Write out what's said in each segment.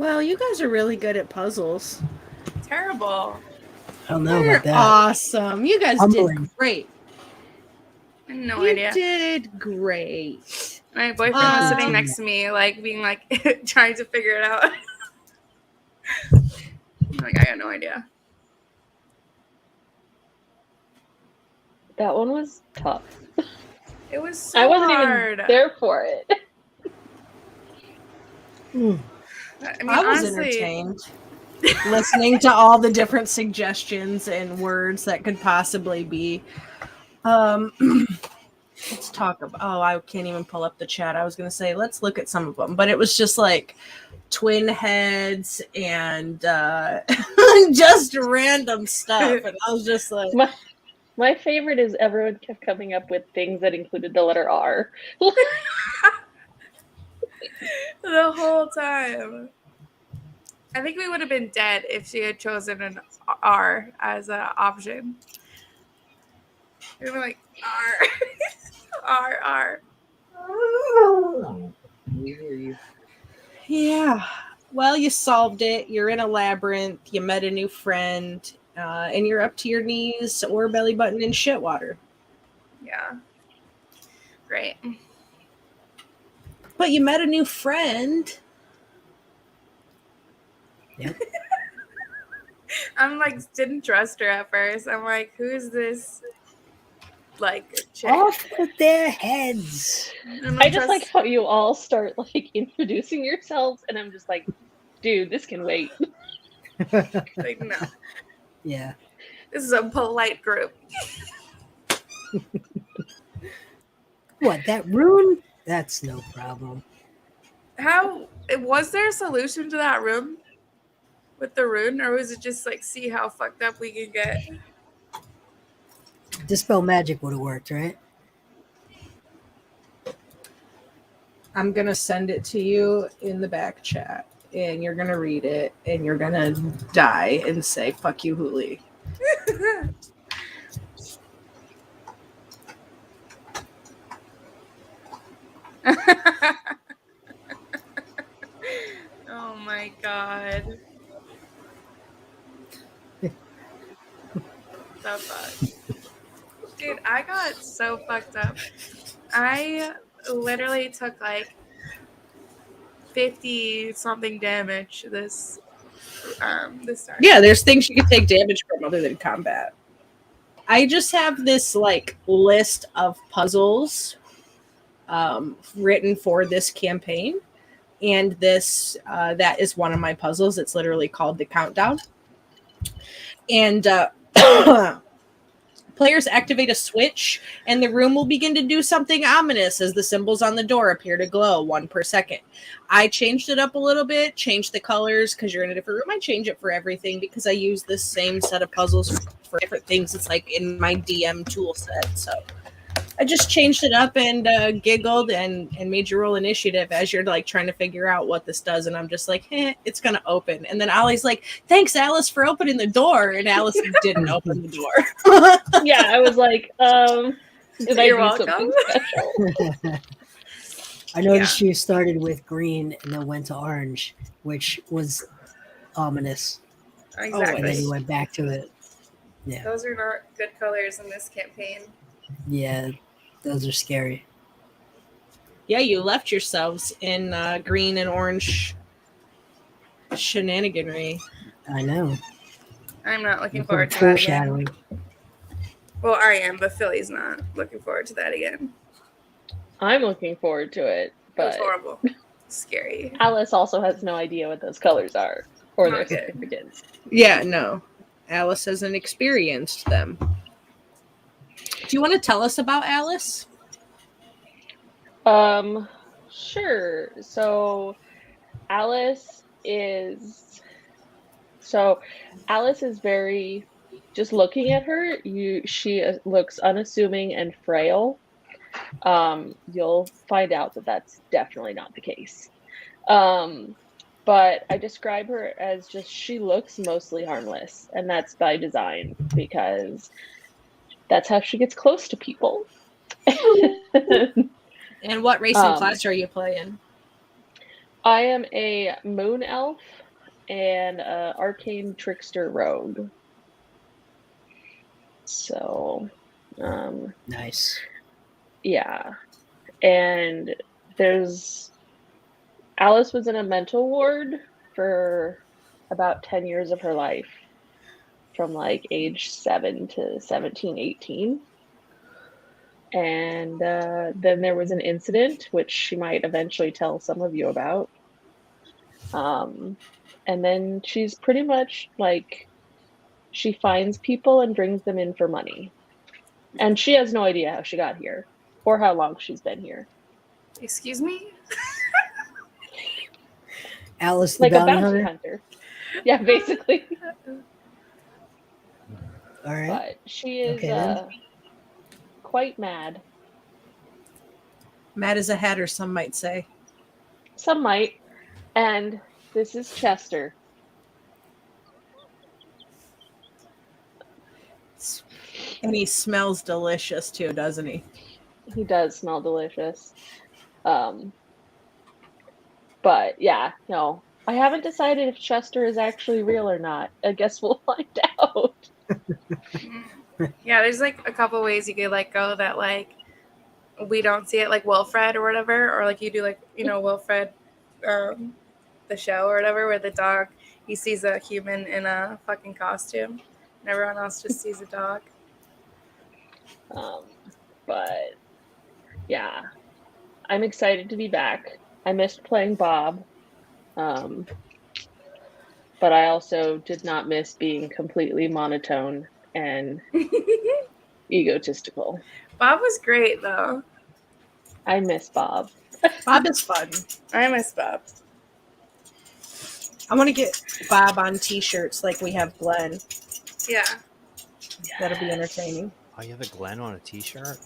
Well, you guys are really good at puzzles. Terrible. I don't know You're about that. awesome. You guys Humbling. did great. I had no You idea. did great. My boyfriend was sitting next to me, like being like trying to figure it out. Like, I got no idea. That one was tough. It was so I wasn't hard. even there for it. I mean, I was honestly, entertained listening to all the different suggestions and words that could possibly be. Let's talk about. Oh, I can't even pull up the chat. I was going to say let's look at some of them, but it was just like twin heads and just random stuff, and I was just like. My favorite is everyone kept coming up with things that included the letter R. the whole time. I think we would have been dead if she had chosen an R as an option. We were like, R. R. We hear you. Yeah. Well, you solved it. You're in a labyrinth. You met a new friend, and you're up to your knees or belly button in shit water. Yeah. Great. But you met a new friend. Yep. I'm like, didn't trust her at first. I'm like, who's this? Like, chick? Off with their heads. I just like how you all start like introducing yourselves, and I'm just like, dude, this can wait. Like, no. Yeah. This is a polite group. What, that rune? That's no problem. How was there a solution to that room with the rune, or was it just like see how fucked up we can get? Dispel magic would have worked, right? I'm going to send it to you in the back chat, and you're going to read it, and you're going to die and say, fuck you, Hooli. Oh my god. The fuck. Dude, I got so fucked up. I literally took like 50 something damage this time. Yeah, there's things you can take damage from other than combat. I just have this like list of puzzles written for this campaign, and this that is one of my puzzles. It's literally called the Countdown, and players activate a switch, and the room will begin to do something ominous as the symbols on the door appear to glow 1 per second. I changed it up a little bit, changed the colors because you're in a different room. I change it for everything because I use this same set of puzzles for different things. It's like in my DM tool set. So I just changed it up and giggled and made you roll initiative as you're like trying to figure out what this does. And I'm just like, it's going to open. And then Ollie's like, thanks, Alice, for opening the door. And Alice didn't open the door. Yeah, I was like, did I You're do welcome. something special? I noticed you started with green and then went to orange, which was ominous. And then Exactly. you went back to it. Yeah. Those are not good colors in this campaign. Yeah, those are scary. Yeah, you left yourselves in green and orange shenaniganry. I know. I'm not looking forward to that again. Foreshadowing. Well, I am, but Philly's not looking forward to that again. I'm looking forward to it, It was but horrible. Scary. Alice also has no idea what those colors are or their Not good. significance. Yeah, no. Alice hasn't experienced them. Do you want to tell us about Alice? Sure. So Alice is very, just looking at her, she looks unassuming and frail. You'll find out that that's definitely not the case. But I describe her as just, she looks mostly harmless, and that's by design because that's how she gets close to people. And what race and class are you playing? I am a moon elf and a arcane trickster rogue. So, Nice. yeah. And Alice was in a mental ward for about 10 years of her life, from like age 7 to 17, 18. And then there was an incident, which she might eventually tell some of you about. And then she's pretty much like, she finds people and brings them in for money. And she has no idea how she got here or how long she's been here. Excuse me? Alice the Like a bounty bounty hunter. hunter. Yeah, basically. All right. But she is Okay, then. quite mad. Mad as a hatter, some might say. Some might. And this is Chester. And he smells delicious too, doesn't he? He does smell delicious. But yeah, no. I haven't decided if Chester is actually real or not. I guess we'll find out. Yeah, there's like a couple ways you could like go that like we don't see it, like Wilfred or whatever, or like you do like, you know, Wilfred, the show or whatever, where the dog, he sees a human in a fucking costume and everyone else just sees a dog. But yeah, I'm excited to be back. I missed playing Bob. But I also did not miss being completely monotone and egotistical. Bob was great though. I miss Bob. Bob is fun. I miss Bob. I want to get Bob on t-shirts like we have Glenn. Yeah. That'll be entertaining. Oh, you have a Glenn on a t-shirt?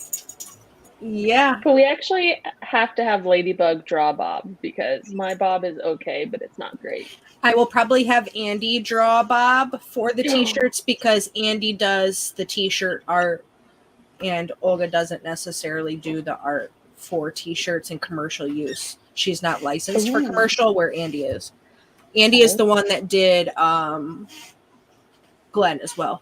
Yeah. But we actually have to have Ladybug draw Bob because my Bob is okay, but it's not great. I will probably have Andy draw Bob for the t-shirts because Andy does the t-shirt art and Olga doesn't necessarily do the art for t-shirts in commercial use. She's not licensed for commercial where Andy is. Andy is the one that did Glenn as well.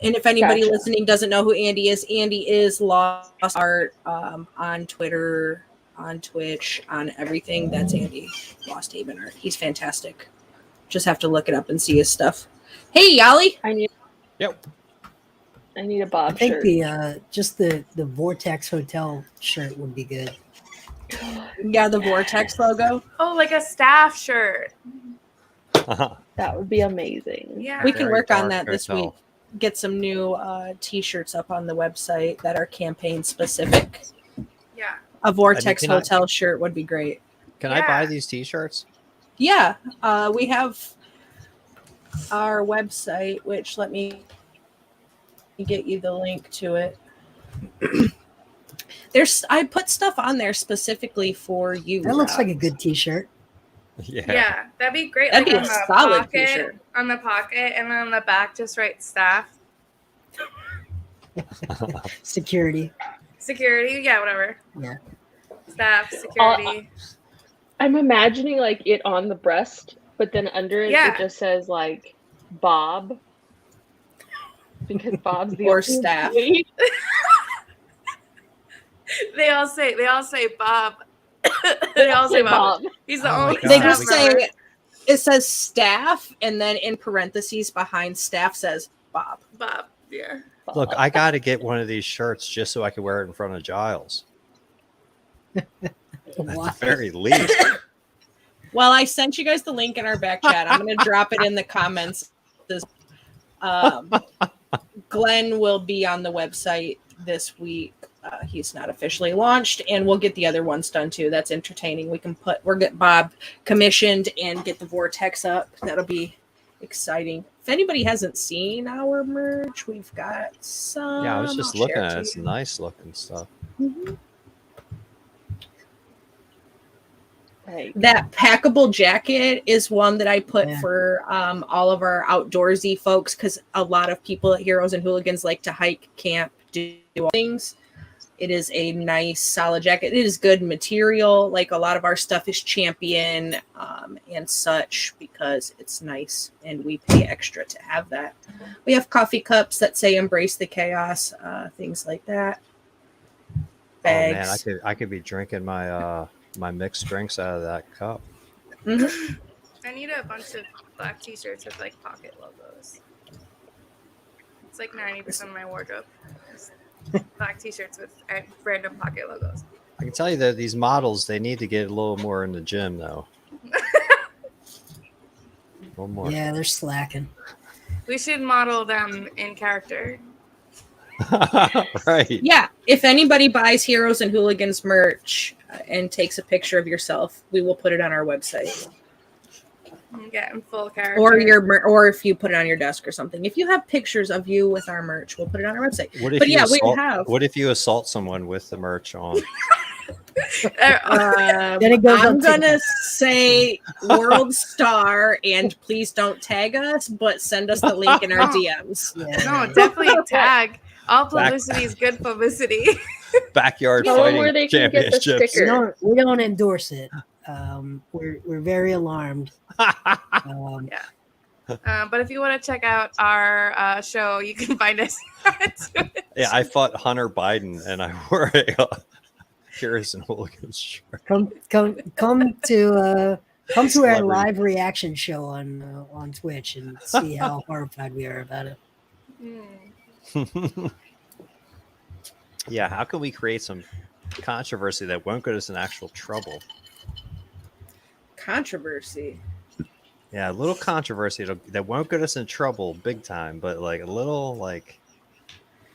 And if anybody listening doesn't know who Andy is Lost Art on Twitter, on Twitch, on everything. That's Andy, Lost Haven Art. He's fantastic. Just have to look it up and see his stuff. Hey, Yali. I need a Bob I think shirt. just the Vortex Hotel shirt would be good. Yeah, the Vortex logo. Oh, like a staff shirt. That would be amazing. Yeah. We can Very work on dark that this hotel. week. Get some new t-shirts up on the website that are campaign specific. Yeah. A Vortex can I- Hotel shirt would be great. Can I buy these t-shirts? Yeah, we have our website, which let me get you the link to it. I put stuff on there specifically for you. That looks Rob. like a good T-shirt. Yeah, that'd be great. That'd like be on a the solid pocket, t-shirt. on the pocket, and on the back, just write staff, Security. security. Yeah, whatever. Yeah. Staff, security. I'm imagining like it on the breast, but then under it, Yeah. it just says like Bob. Because Bob's the Or only staff. employee. They all say Bob. They all say Bob. He's the Oh my only. God. They staff just member. say it says staff, and then in parentheses behind staff says Bob. Bob. Yeah. Look, I got to get one of these shirts just so I can wear it in front of Giles. At Why? the very least. Well, I sent you guys the link in our back chat. I'm going to drop it in the comments. Glenn will be on the website this week. He's not officially launched, and we'll get the other ones done too. That's entertaining. We'll get Bob commissioned and get the Vortex up. That'll be exciting. If anybody hasn't seen our merch, we've got some. Yeah, I was just I'll looking share at to it. It's you. nice looking stuff. Mhm. Like, That packable jacket is one that I put Yeah. for all of our outdoorsy folks because a lot of people at Heroes and Hooligans like to hike, camp, do things. It is a nice solid jacket. It is good material. Like a lot of our stuff is Champion and such because it's nice and we pay extra to have that. We have coffee cups that say "Embrace the Chaos," things like that. Bags. Oh man, I could be drinking my my mixed drinks out of that cup. Mm-hmm. I need a bunch of black t-shirts with like pocket logos. It's like 90% of my wardrobe. Black t-shirts with random pocket logos. I can tell you that these models, they need to get a little more in the gym though. A little more. Yeah, they're slacking. We should model them in character. Right. Yeah, if anybody buys Heroes and Hooligans merch and takes a picture of yourself, we will put it on our website. Get in full character. Or if you put it on your desk or something. If you have pictures of you with our merch, we'll put it on our website. What if you assault someone with the merch on? Then it goes I'm on gonna TikTok. say World Star and please don't tag us, but send us the link in our DMs. Yeah. No, definitely tag. All publicity is good publicity. Backyard Tell them where fighting they can get the championships. sticker. We don't endorse it. We're very alarmed. But if you want to check out our show, you can find us on Twitter. Yeah, I fought Hunter Biden and I wore a Heroes and Hooligans shirt. Come to our live reaction show on Twitch and see how horrified we are about it. Yeah, how can we create some controversy that won't get us in actual trouble? Controversy. Yeah, a little controversy that won't get us in trouble big time, but like a little like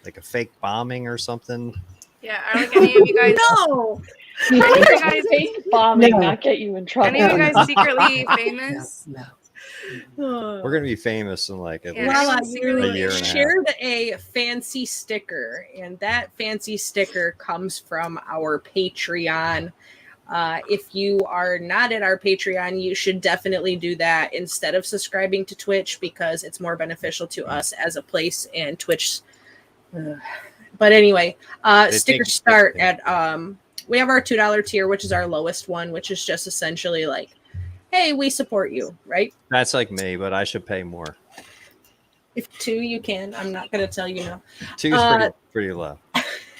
a fake bombing or something. Yeah, are like any of you guys? No. Any of you guys? Fake bombing No. not get you in trouble. Any of you guys secretly famous? No. We're gonna be famous in like at Yeah. least Lala, Secretly a year and a half. shared a fancy sticker, and that fancy sticker comes from our Patreon. If you are not at our Patreon, you should definitely do that instead of subscribing to Twitch because it's more beneficial to us as a place and Twitch. But anyway, stickers start at we have our $2 tier, which is our lowest one, which is just essentially like, hey, we support you, right? That's like me, but I should pay more. If 2, you can. I'm not going to tell you no. 2 is pretty low.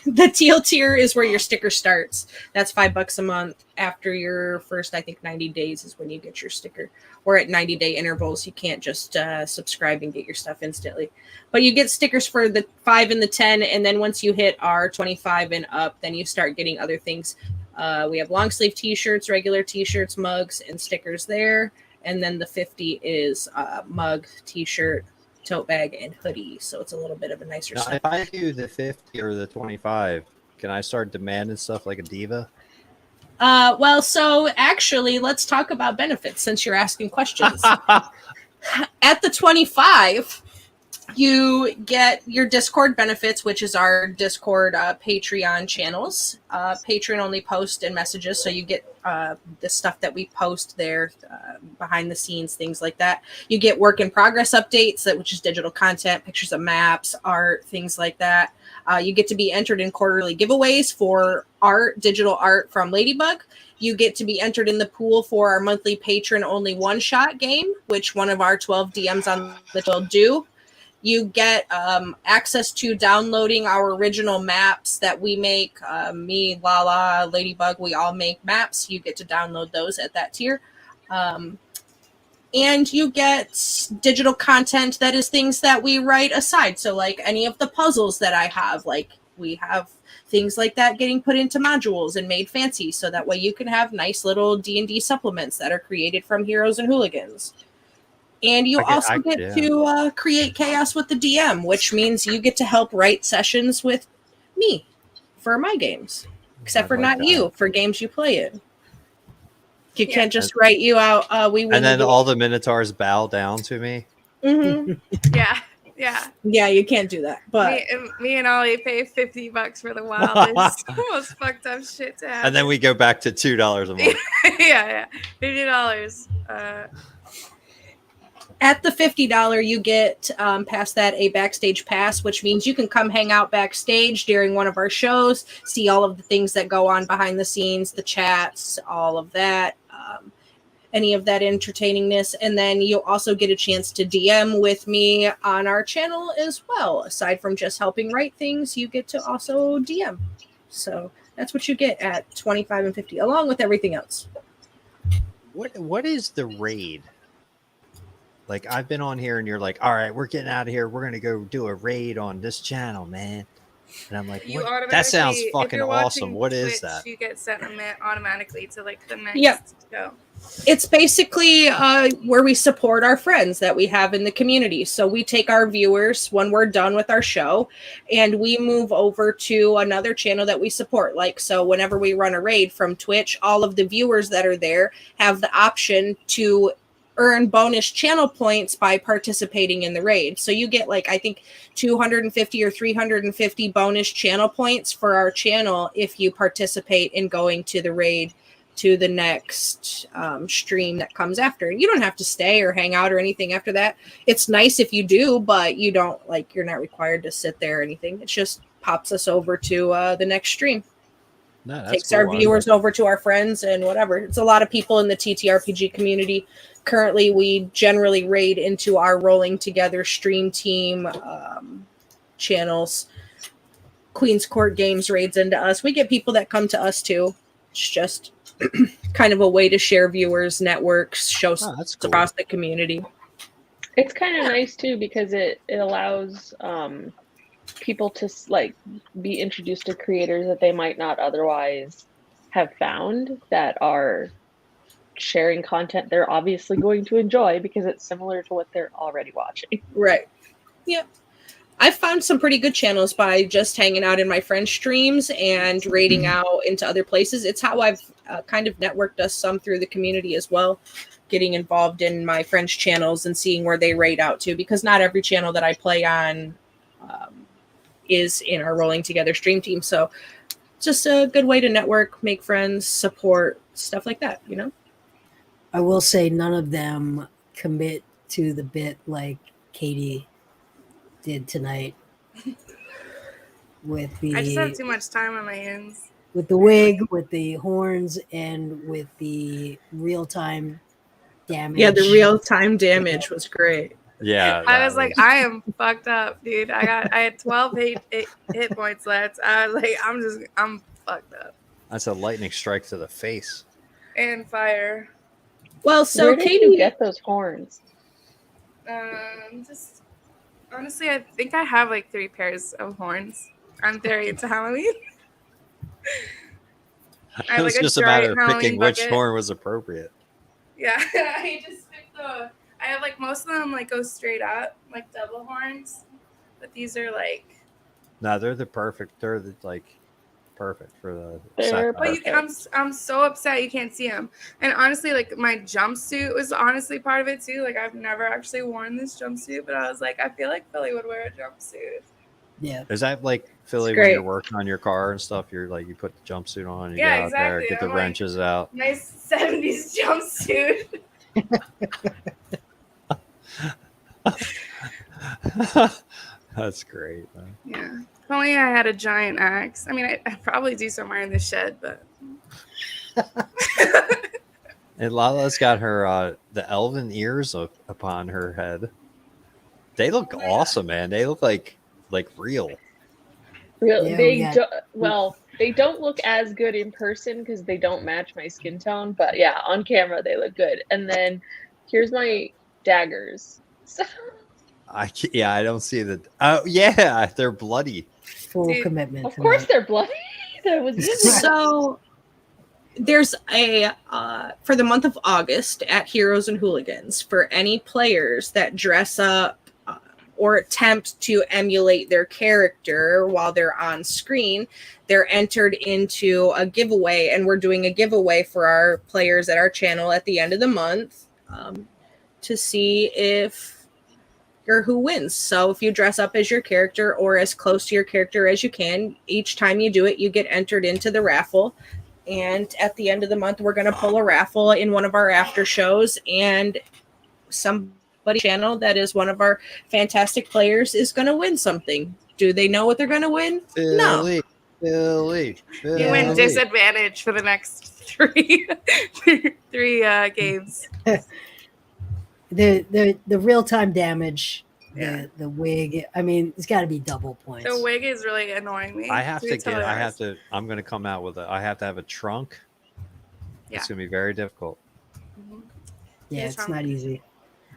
The teal tier is where your sticker starts. That's $5 a month. After your first, I think 90 days is when you get your sticker. Or at 90-day intervals, you can't just subscribe and get your stuff instantly. But you get stickers for the 5 and the 10, and then once you hit our 25 and up, then you start getting other things. We have long sleeve t-shirts, regular t-shirts, mugs, and stickers there. And then the 50 is mug, t-shirt, tote bag, and hoodie. So it's a little bit of a nicer Now, stuff. if I do the 50 or the 25, can I start demanding stuff like a diva? Well, so actually, let's talk about benefits since you're asking questions. At the 25, you get your Discord benefits, which is our Discord Patreon channels. Patreon only post and messages, so you get the stuff that we post there, behind the scenes, things like that. You get work in progress updates, which is digital content, pictures of maps, art, things like that. You get to be entered in quarterly giveaways for art, digital art from Ladybug. You get to be entered in the pool for our monthly patron-only one-shot game, which one of our 12 DMs on the will do. You get access to downloading our original maps that we make. Me, Lala, Ladybug, we all make maps. You get to download those at that tier. And you get digital content that is things that we write aside. So like any of the puzzles that I have, like we have things like that getting put into modules and made fancy. So that way you can have nice little D&D supplements that are created from Heroes and Hooligans. And you also get to create chaos with the DM, which means you get to help write sessions with me for my games, except for not you for games you play in. You can't just write you out. And then all the Minotaurs bow down to me. Mm-hmm. Yeah, you can't do that. But me and Ollie pay $50 for the wildest, most fucked up shit to happen. And then we go back to $2 a month. yeah, $50. At the $50, you get past that a backstage pass, which means you can come hang out backstage during one of our shows, see all of the things that go on behind the scenes, the chats, all of that, any of that entertainingness. And then you'll also get a chance to DM with me on our channel as well. Aside from just helping write things, you get to also DM. So that's what you get at $25 and $50, along with everything else. What is the raid? Like, I've been on here and you're like, all right, we're getting out of here. We're going to go do a raid on this channel, man. And I'm like, what? That sounds fucking awesome. What is that? You get sent automatically to like the next show. It's basically where we support our friends that we have in the community. So we take our viewers when we're done with our show and we move over to another channel that we support. Like, so whenever we run a raid from Twitch, all of the viewers that are there have the option to earn bonus channel points by participating in the raid. So you get like, I think 250 or 350 bonus channel points for our channel if you participate in going to the raid to the next stream that comes after. You don't have to stay or hang out or anything after that. It's nice if you do, but you don't, like, you're not required to sit there or anything. It just pops us over to the next stream. No, takes cool. Our viewers over to our friends and whatever. It's a lot of people in the TTRPG community. Currently, we generally raid into our Rolling Together stream team channels. Queen's Court Games raids into us. We get people that come to us too. It's just kind of a way to share viewers, networks, shows cool. Across the community. It's kind of nice too because it allows people to like be introduced to creators that they might not otherwise have found that are sharing content they're obviously going to enjoy because it's similar to what they're already watching. Right. Yeah. I've found some pretty good channels by just hanging out in my friends' streams and raiding out into other places. It's how I've kind of networked us some through the community as well, getting involved in my friends' channels and seeing where they raid out to, because not every channel that I play on is in our Rolling Together stream team. So just a good way to network, make friends, support, stuff like that, you know? I will say none of them commit to the bit like Katie did tonight with the I just have too much time on my hands. With the wig, with the horns, and with the real-time damage. Yeah, the real-time damage was great. Yeah. I was like, I am fucked up, dude. I had 12 hit points left. I was like, I'm fucked up. That's a lightning strike to the face. And fire. Well, so where did Katie, you get those horns? Just honestly, I think I have like 3 pairs of horns. I'm very into Halloween. It was just a matter of picking which horn was appropriate. Yeah, I just picked I have like most of them like go straight up, like double horns, but these are like. No, they're the perfect. They're the, like perfect for the. But I'm so upset you can't see them. And honestly, like my jumpsuit was honestly part of it too. Like I've never actually worn this jumpsuit, but I was like, I feel like Philly would wear a jumpsuit. Yeah. Is that like Philly when you're working on your car and stuff? You're like, you put the jumpsuit on, you get out there, get the wrenches out. Nice 70s jumpsuit. That's great, man. Yeah. If only I had a giant axe. I mean, I'd probably do somewhere in the shed, but. And Lala's got her the elven ears upon her head. They look awesome, man. They look like real. Real. Yeah, they don't look as good in person because they don't match my skin tone. But yeah, on camera they look good. And then here's my daggers. So. I don't see the. Oh yeah, they're bloody. Full commitment. Of course, they're bloody. That was so. There's a for the month of August at Heroes and Hooligans for any players that dress up or attempt to emulate their character while they're on screen, they're entered into a giveaway, and we're doing a giveaway for our players at our channel at the end of the month to see if or who wins. So if you dress up as your character or as close to your character as you can, each time you do it, you get entered into the raffle. And at the end of the month, we're going to pull a raffle in one of our after shows, and somebody channel that is one of our fantastic players is going to win something. Do they know what they're going to win? No. You win disadvantage for the next three games. The real-time damage, the wig, I mean, it's got to be double points. The wig is really annoying me. I'm going to come out with I have to have a trunk. Yeah. It's going to be very difficult. Mm-hmm. Yeah, it's not easy.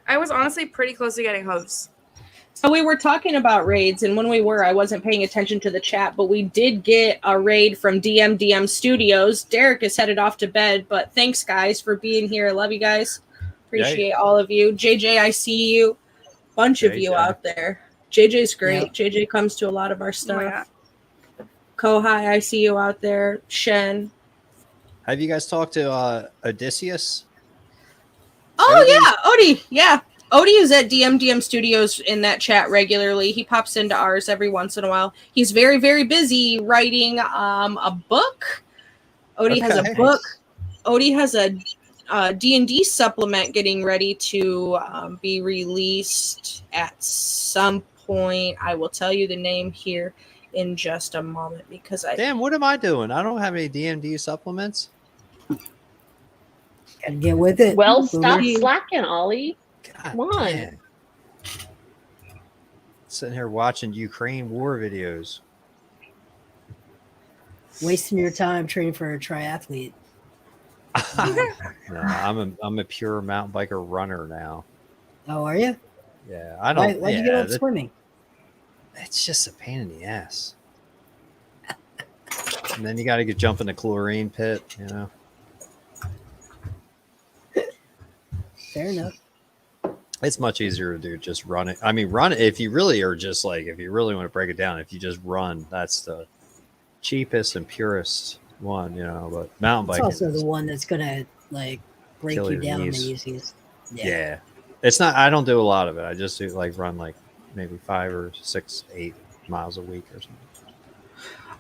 I was honestly pretty close to getting hooves. So we were talking about raids, and when we were, I wasn't paying attention to the chat, but we did get a raid from DM Studios. Derek is headed off to bed, but thanks, guys, for being here. Love you guys. Appreciate all of you. JJ, I see you. Bunch of you out there. JJ's great. Yep. JJ comes to a lot of our stuff. Kohai, I see you out there. Shen. Have you guys talked to Odysseus? Oh, Odie. Yeah. Odie is at DM Studios in that chat regularly. He pops into ours every once in a while. He's very, very busy writing a book. Odie has a book. Odie has a D&D supplement getting ready to be released at some point. I will tell you the name here in just a moment because Damn, what am I doing? I don't have any D&D supplements. Gotta get with it. Well, stop slacking, Ollie. God, come on. Man. Sitting here watching Ukraine war videos. Wasting your time training for a triathlete. No, I'm a pure mountain biker runner now. Oh, are you? Yeah, I don't. Why'd you get up swimming? It's just a pain in the ass. And then you got to jump in the chlorine pit, you know. Fair enough. It's much easier to do just run it. I mean, run it if you really are just like, if you really want to break it down, if you just run, that's the cheapest and purest one, you know. But mountain biking is also the one that's gonna like break you down the easiest. Yeah. It's not, I don't do a lot of it. I just do like run like maybe 5 or 6, 8 miles a week or something.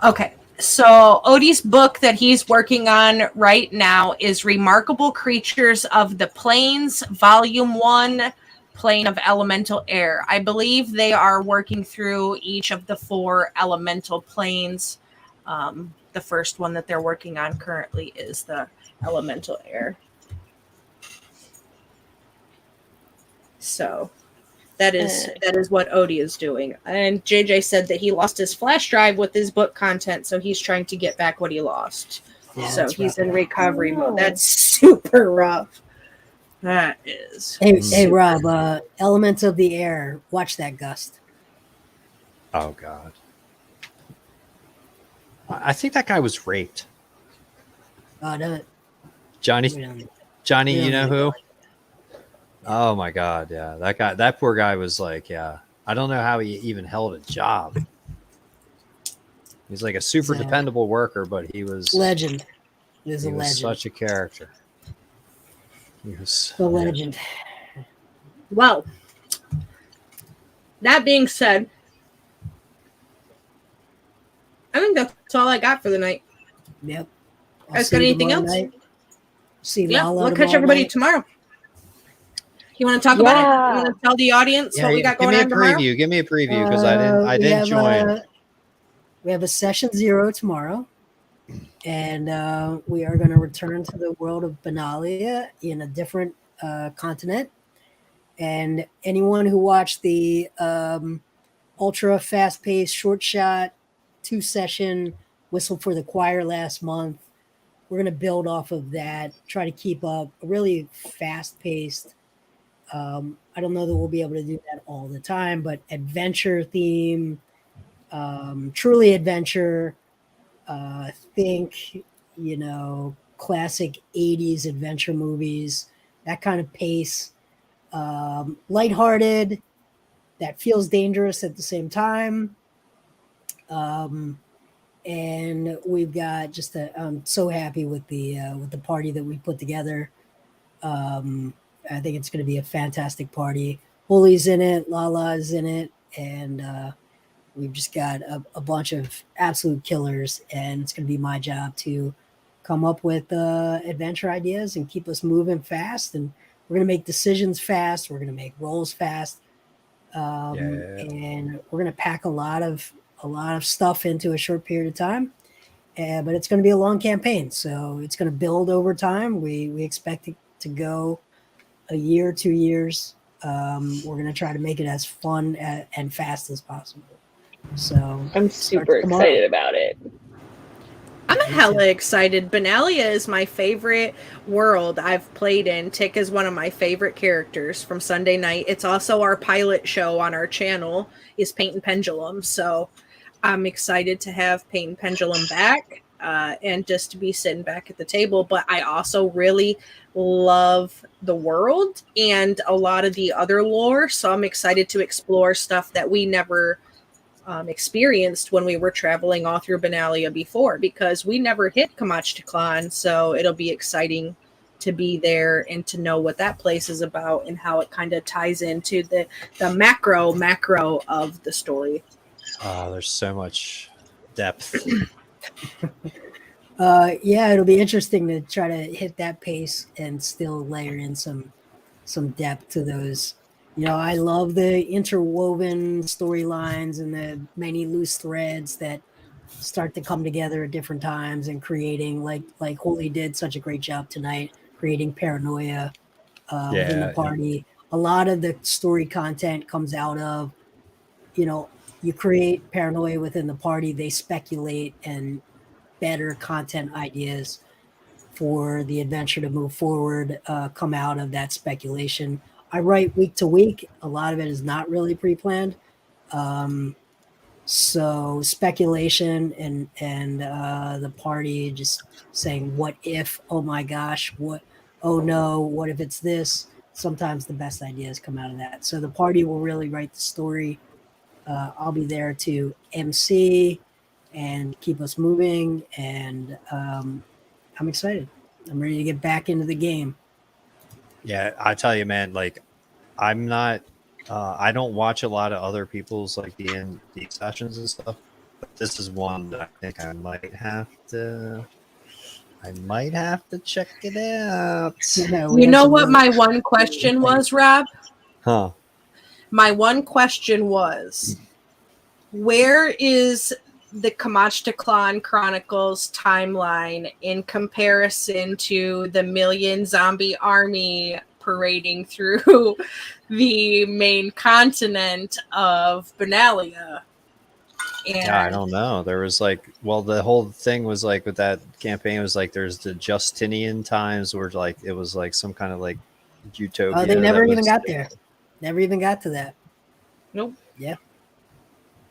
Okay. So Odie's book that he's working on right now is Remarkable Creatures of the Plains, Volume 1, Plane of Elemental Air. I believe they are working through each of the 4 elemental planes. The first one that they're working on currently is the elemental air. So that is what Odie is doing. And JJ said that he lost his flash drive with his book content, so he's trying to get back what he lost. Yeah, so he's in recovery mode. That's super rough. That is. Hey Rob, Elements of the Air. Watch that, Gust. Oh God. I think that guy was raped. No. Johnny, you know who? Oh my God, yeah. That poor guy was like, yeah. I don't know how he even held a job. He's like a super dependable worker, but he was legend. He was such a character. He was the legend. Well, that being said, I think that's all I got for the night. Yep. Guys got anything else? We'll catch everybody tomorrow. You want to talk about it? You want to tell the audience what we got going on tomorrow? Give me a preview because I didn't join. We have a session 0 tomorrow, and we are going to return to the world of Benalia in a different continent. And anyone who watched the ultra fast-paced short shot 2-session Whistle for the Choir last month, we're going to build off of that, try to keep up a really fast-paced. I don't know that we'll be able to do that all the time, but adventure theme, truly adventure. Think, classic 80s adventure movies, that kind of pace. Lighthearted, that feels dangerous at the same time. And we've got just I'm so happy with the party that we put together. I think it's going to be a fantastic party. Holy's in it, Lala's in it, and we've just got a bunch of absolute killers, and it's going to be my job to come up with adventure ideas and keep us moving fast and we're gonna make decisions fast. We're gonna make rolls fast, and we're gonna pack a lot of stuff into a short period of time. But it's going to be a long campaign, so it's going to build over time. We expect it to go a year, 2 years. We're going to try to make it as fun and fast as possible. So I'm super excited about it. I'm hella excited. Benalia is my favorite world I've played in. Tick is one of my favorite characters from Sunday Night. It's also our pilot show on our channel is Paint and Pendulum. So I'm excited to have Paint and Pendulum back and just to be sitting back at the table. But I also really love the world and a lot of the other lore. So I'm excited to explore stuff that we never experienced when we were traveling all through Benalia before, because we never hit Kamachtiklan. So it'll be exciting to be there and to know what that place is about and how it kind of ties into the macro of the story. Oh, there's so much depth. Yeah, it'll be interesting to try to hit that pace and still layer in some depth to those. You know, I love the interwoven storylines and the many loose threads that start to come together at different times and creating, like Holy did such a great job tonight, creating paranoia within the party. A lot of the story content comes out of, you know, you create paranoia within the party, they speculate, and better content ideas for the adventure to move forward come out of that speculation. I write week to week. A lot of it is not really pre-planned. So speculation and the party just saying, what if, oh my gosh, what, oh no, what if it's this? Sometimes the best ideas come out of that. So the party will really write the story. I'll be there to MC and keep us moving. And I'm excited. I'm ready to get back into the game. Yeah, I tell you, man, like I'm not I don't watch a lot of other people's like D&D sessions and stuff, but this is one that I think I might have to check it out. You know what my one question was, Rob? Huh. My one question was, where is the Kamachtiklan Chronicles timeline in comparison to the million zombie army parading through the main continent of Benalia? And yeah, I don't know. There was like, well, the whole thing was like with that campaign was like there's the Justinian times where like it was like some kind of like utopia. Oh, they never even got there. Never even got to that. Nope. Yeah.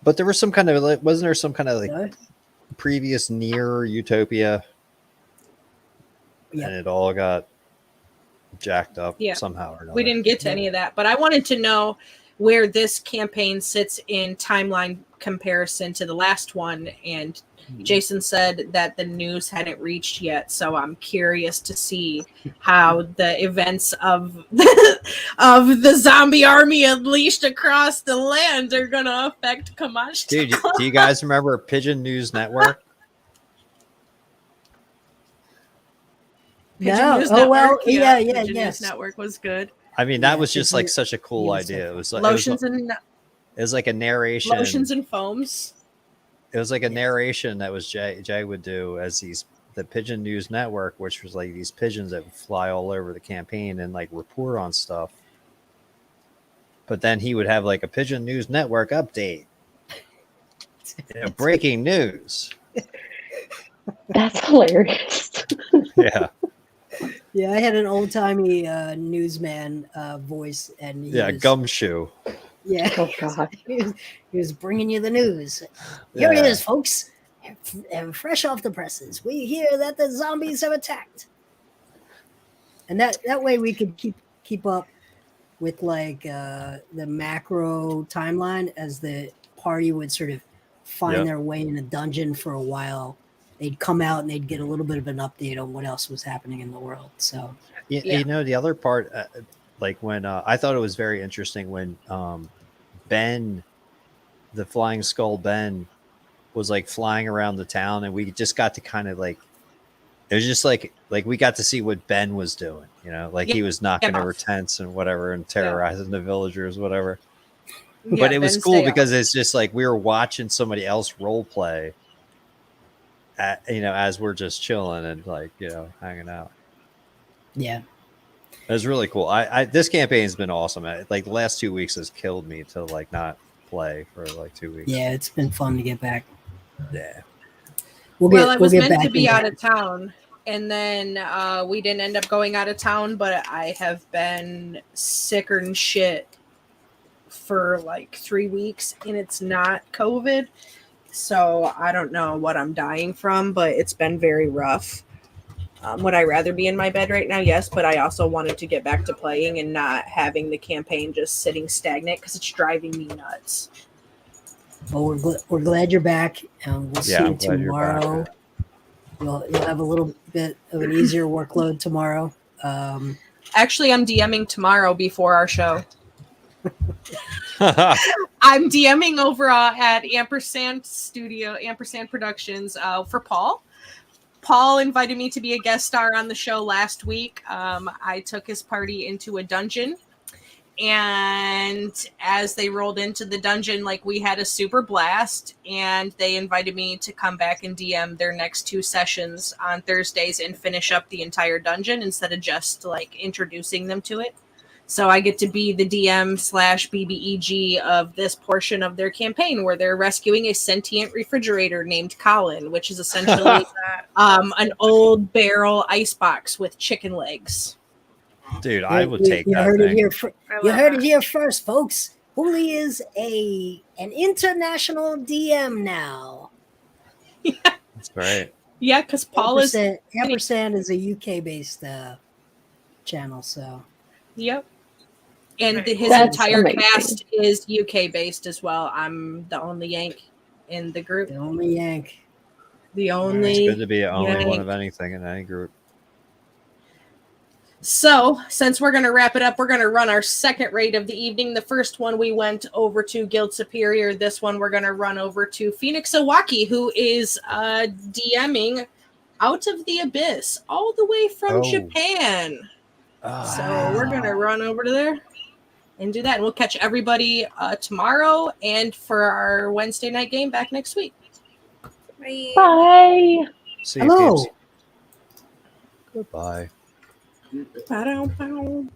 But there was some kind of like, wasn't there some kind of like previous near utopia? Yep. And it all got jacked up somehow or another. We didn't get to any of that, but I wanted to know where this campaign sits in timeline comparison to the last one. And Jason said that the news hadn't reached yet, so I'm curious to see how the events of the zombie army unleashed across the land are going to affect Kamachtiklan. Dude, do you guys remember Pigeon News Network? No. News Oh, Network, well, yeah, Pigeon yes. News Network was good. I mean, that was just like such a cool idea. It was like it was like a narration. Lotions and foams. It was like a narration that was Jay would do as the Pigeon News Network, which was like these pigeons that would fly all over the campaign and like report on stuff. But then he would have like a Pigeon News Network update. Breaking news. That's hilarious. Yeah. Yeah, I had an old-timey newsman voice. And Gumshoe. Yeah. Oh, God. He was bringing you the news. Here it is, folks. Fresh off the presses. We hear that the zombies have attacked. And that way we could keep up with like the macro timeline as the party would sort of find their way in a dungeon for a while. They'd come out and they'd get a little bit of an update on what else was happening in the world. So, you know, the other part, like when I thought it was very interesting when Ben, the Flying Skull Ben, was like flying around the town, and we just got to kind of like it was just like we got to see what Ben was doing, you know, like he was knocking over tents and whatever and terrorizing the villagers, whatever. But it was cool because it's just like we were watching somebody else role play, you know, as we're just chilling and like, you know, hanging out. Yeah, it was really cool. I this campaign's been awesome. Like the last 2 weeks has killed me to like not play for like 2 weeks. Yeah, it's been fun to get back. Yeah. I was meant to be out of town, and then we didn't end up going out of town, but I have been sicker than shit for like 3 weeks, and it's not COVID. So I don't know what I'm dying from, but it's been very rough. Would I rather be in my bed right now? Yes, but I also wanted to get back to playing and not having the campaign just sitting stagnant because it's driving me nuts. Well, we're glad you're back, and we'll see you tomorrow. You'll have a little bit of an easier workload tomorrow. Actually, I'm DMing tomorrow before our show. I'm DMing over at Ampersand Studio, Ampersand Productions for Paul. Paul invited me to be a guest star on the show last week. I took his party into a dungeon. And as they rolled into the dungeon, like we had a super blast, and they invited me to come back and DM their next 2 sessions on Thursdays and finish up the entire dungeon instead of just like introducing them to it. So I get to be the DM/BBEG of this portion of their campaign where they're rescuing a sentient refrigerator named Colin, which is essentially an old barrel icebox with chicken legs. Dude, I would take you that heard thing. You heard it here first, folks. Hooli is an international DM now. Yeah. That's right. Yeah, because Paul Ampersand is a UK-based channel, so. Yep. And his That's entire amazing. cast is UK-based as well. I'm the only Yank in the group. The only Yank. The only. It's good to be only Yank. one of anything in any group. So, since we're going to wrap it up, we're going to run our second raid of the evening. The first one we went over to Guild Superior. This one we're going to run over to Phoenix Owaki, who is DMing Out of the Abyss, all the way from Japan. So we're going to run over to there and do that. And we'll catch everybody tomorrow and for our Wednesday night game back next week. Bye. Bye. See you, Hello. peeps. Goodbye. Ba-dum-bum.